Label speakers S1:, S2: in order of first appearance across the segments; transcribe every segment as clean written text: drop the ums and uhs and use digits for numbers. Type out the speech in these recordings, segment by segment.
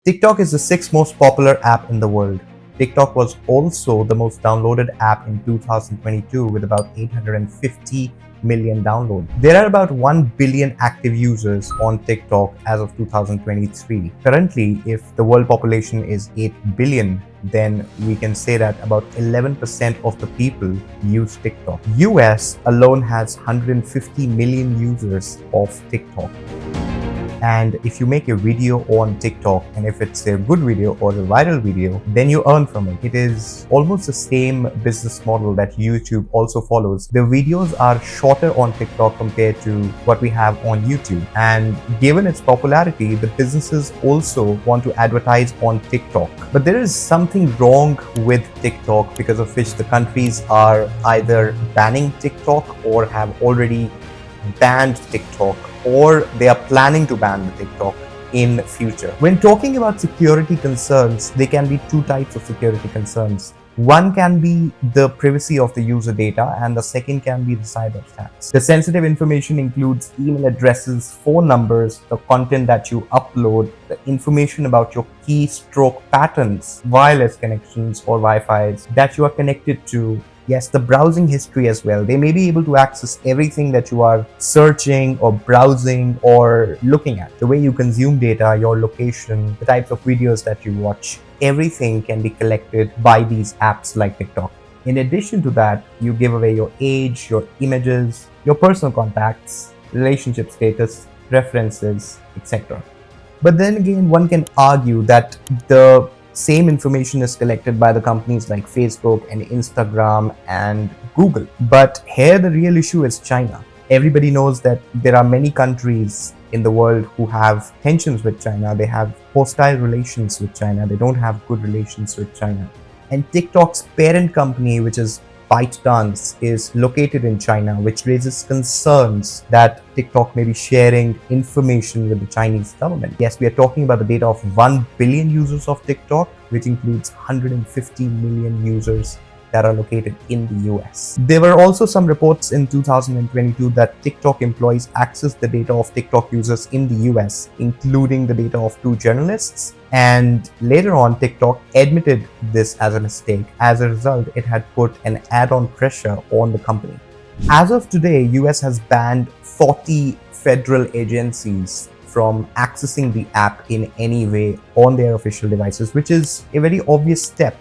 S1: TikTok is the sixth most popular app in the world. TikTok was also the most downloaded app in 2022 with about 850 million downloads. There are about 1 billion active users on TikTok as of 2023. Currently, if the world population is 8 billion, then we can say that about 11% of the people use TikTok. US alone has 150 million users of TikTok. And if you make a video on TikTok, and if it's a good video or a viral video, then you earn from it. It is almost the same business model that YouTube also follows. The videos are shorter on TikTok compared to what we have on YouTube. And given its popularity, the businesses also want to advertise on TikTok. But there is something wrong with TikTok, because of which the countries are either banning TikTok or have already banned TikTok, or they are planning to ban the TikTok in future. When talking about security concerns, there can be two types of security concerns. One can be the privacy of the user data, and the second can be the cyber attacks. The sensitive information includes email addresses, phone numbers, the content that you upload, the information about your keystroke patterns, wireless connections or Wi-Fi's that you are connected to. Yes, the browsing history as well. They may be able to access everything that you are searching or browsing or looking at. The way you consume data, your location, the types of videos that you watch, everything can be collected by these apps like TikTok. In addition to that, you give away your age, your images, your personal contacts, relationship status, preferences, etc. But then again, one can argue that the same information is collected by the companies like Facebook and Instagram and Google. But here the real issue is China. Everybody knows that there are many countries in the world who have tensions with China. They have hostile relations with China. They don't have good relations with China. And TikTok's parent company, which is ByteDance, is located in China, which raises concerns that TikTok may be sharing information with the Chinese government. Yes, we are talking about the data of 1 billion users of TikTok, which includes 150 million users that are located in the US. There were also some reports in 2022 that TikTok employees accessed the data of TikTok users in the US, including the data of 2 journalists. And later on, TikTok admitted this as a mistake. As a result, it had put an add-on pressure on the company. As of today, US has banned 40 federal agencies from accessing the app in any way on their official devices, which is a very obvious step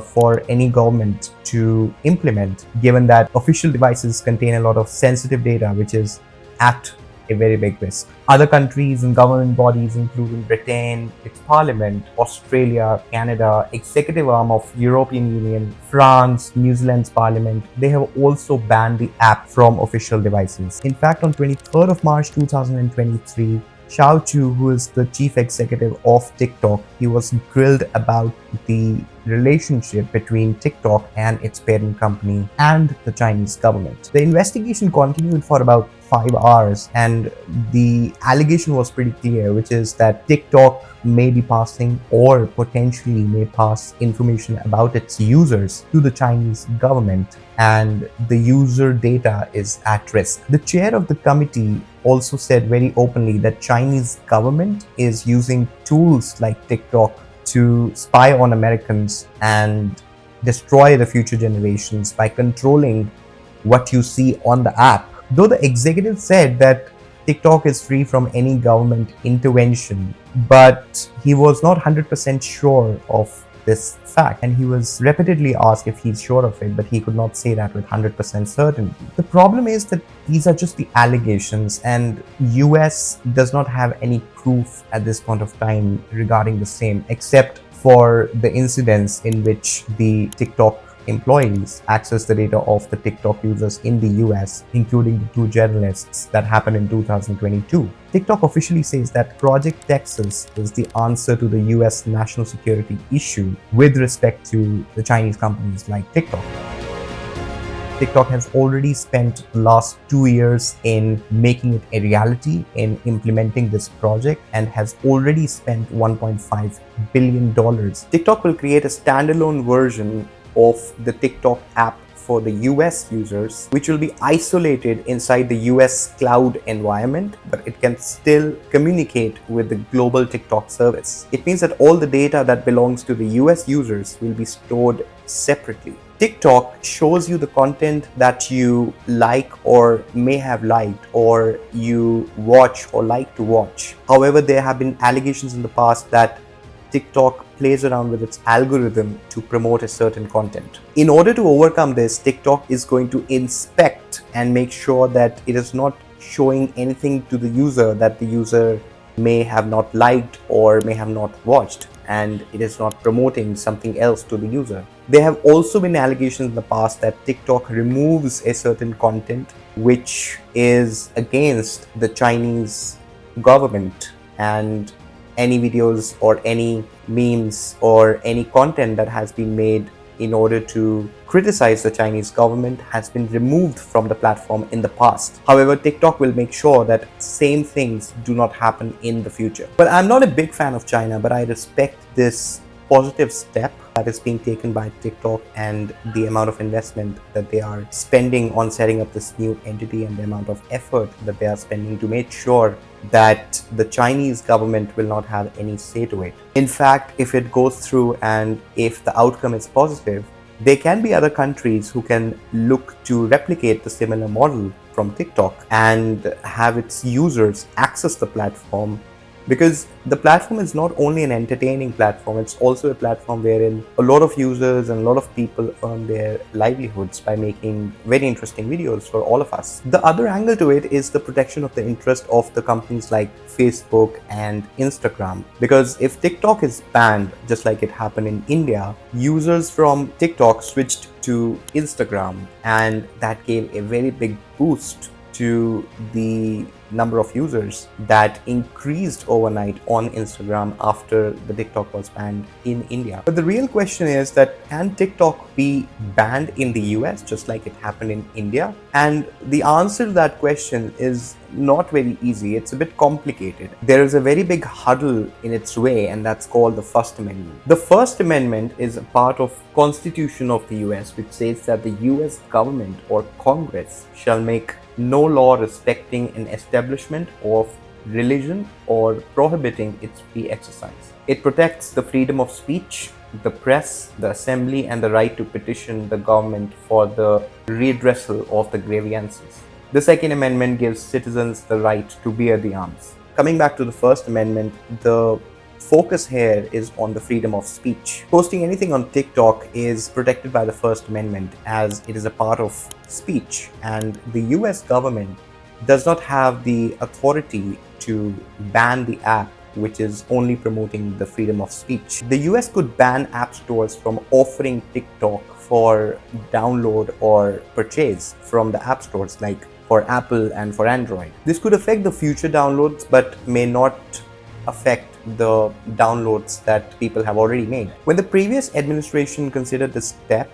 S1: for any government to implement, given that official devices contain a lot of sensitive data, which is at a very big risk. Other countries and government bodies, including Britain, its parliament, Australia, Canada, executive arm of European Union, France, New Zealand's parliament, they have also banned the app from official devices. In fact, on 23rd of March 2023, Shao Chu, who is the chief executive of TikTok, he was grilled about the relationship between TikTok and its parent company and the Chinese government. The investigation continued for about 5 hours, and the allegation was pretty clear, which is that TikTok may be passing or potentially may pass information about its users to the Chinese government, and the user data is at risk. The chair of the committee also said very openly that Chinese government is using tools like TikTok to spy on Americans and destroy the future generations by controlling what you see on the app. Though the executive said that TikTok is free from any government intervention, but he was not 100% sure of this fact, and he was repeatedly asked if he's sure of it, but he could not say that with 100% certainty. The problem is that these are just the allegations, and US does not have any proof at this point of time regarding the same, except for the incidents in which the TikTok employees access the data of the TikTok users in the US, including the 2 journalists that happened in 2022. TikTok officially says that Project Texas is the answer to the US national security issue with respect to the Chinese companies like TikTok. TikTok has already spent the last 2 years in making it a reality, in implementing this project, and has already spent $1.5 billion. TikTok will create a standalone version of the TikTok app for the US users, which will be isolated inside the US cloud environment, but it can still communicate with the global TikTok service. It means that all the data that belongs to the US users will be stored separately. TikTok shows you the content that you like or may have liked or you watch or like to watch. However, there have been allegations in the past that TikTok plays around with its algorithm to promote a certain content. In order to overcome this, TikTok is going to inspect and make sure that it is not showing anything to the user that the user may have not liked or may have not watched, and it is not promoting something else to the user. There have also been allegations in the past that TikTok removes a certain content which is against the Chinese government, and any videos or any memes or any content that has been made in order to criticize the Chinese government has been removed from the platform in the past. However, TikTok will make sure that same things do not happen in the future. But I'm not a big fan of China, but I respect this positive step that is being taken by TikTok and the amount of investment that they are spending on setting up this new entity and the amount of effort that they are spending to make sure that the Chinese government will not have any say to it. In fact, if it goes through and if the outcome is positive, there can be other countries who can look to replicate the similar model from TikTok and have its users access the platform, because the platform is not only an entertaining platform, it's also a platform wherein a lot of users and a lot of people earn their livelihoods by making very interesting videos for all of us. The other angle to it is the protection of the interest of the companies like Facebook and Instagram, because if TikTok is banned, just like it happened in India, users from TikTok switched to Instagram, and that gave a very big boost to the number of users that increased overnight on Instagram after the TikTok was banned in India. But the real question is that, can TikTok be banned in the US just like it happened in India? And the answer to that question is not very easy. It's a bit complicated. There is a very big hurdle in its way, and that's called the First Amendment. The First Amendment is a part of Constitution of the US, which says that the US government or Congress shall make no law respecting an establishment of religion or prohibiting its free exercise. It protects the freedom of speech, the press, the assembly, and the right to petition the government for the redressal of the grievances. The Second Amendment gives citizens the right to bear the arms. Coming back to the First Amendment, the focus here is on the freedom of speech. Posting anything on TikTok is protected by the First Amendment as it is a part of speech, and the US government does not have the authority to ban the app which is only promoting the freedom of speech. The US could ban app stores from offering TikTok for download or purchase from the app stores, like for Apple and for Android. This could affect the future downloads but may not affect the downloads that people have already made. When the previous administration considered this step,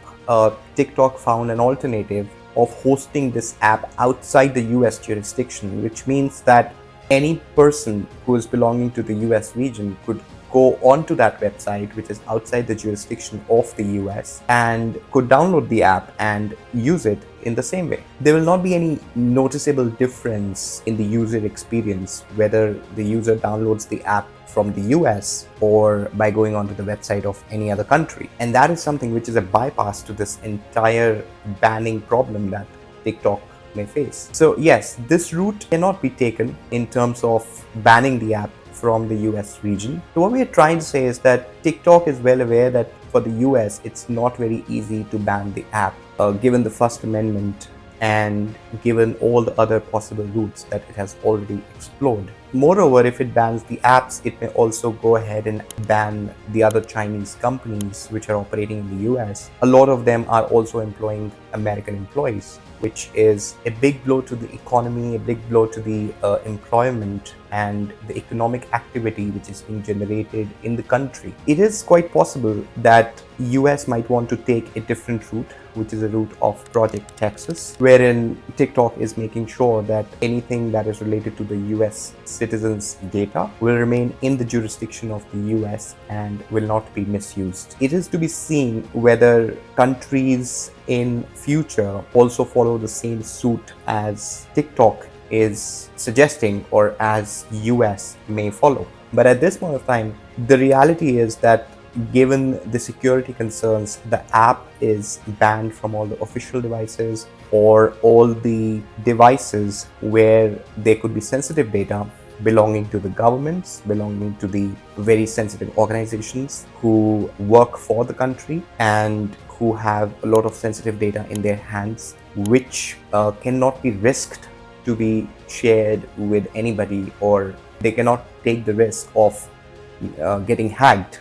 S1: TikTok found an alternative of hosting this app outside the US jurisdiction, which means that any person who is belonging to the US region could go onto that website, which is outside the jurisdiction of the US, and could download the app and use it in the same way. There will not be any noticeable difference in the user experience whether the user downloads the app from the US or by going onto the website of any other country. And that is something which is a bypass to this entire banning problem that TikTok may face. So yes, this route cannot be taken in terms of banning the app from the US region. So what we are trying to say is that TikTok is well aware that for the US, it's not very easy to ban the app, given the First Amendment and given all the other possible routes that it has already explored. Moreover, if it bans the apps, it may also go ahead and ban the other Chinese companies which are operating in the US. A lot of them are also employing American employees. which is a big blow to the economy, a big blow to the employment and the economic activity which is being generated in the country. It is quite possible that US might want to take a different route, which is a route of Project Texas, wherein TikTok is making sure that anything that is related to the US citizens' data will remain in the jurisdiction of the US and will not be misused. It is to be seen whether countries in future also follow the same suit as TikTok is suggesting or as US may follow. But at this point of time, the reality is that given the security concerns, the app is banned from all the official devices or all the devices where there could be sensitive data belonging to the governments, belonging to the very sensitive organizations who work for the country and who have a lot of sensitive data in their hands, which cannot be risked to be shared with anybody, or they cannot take the risk of getting hacked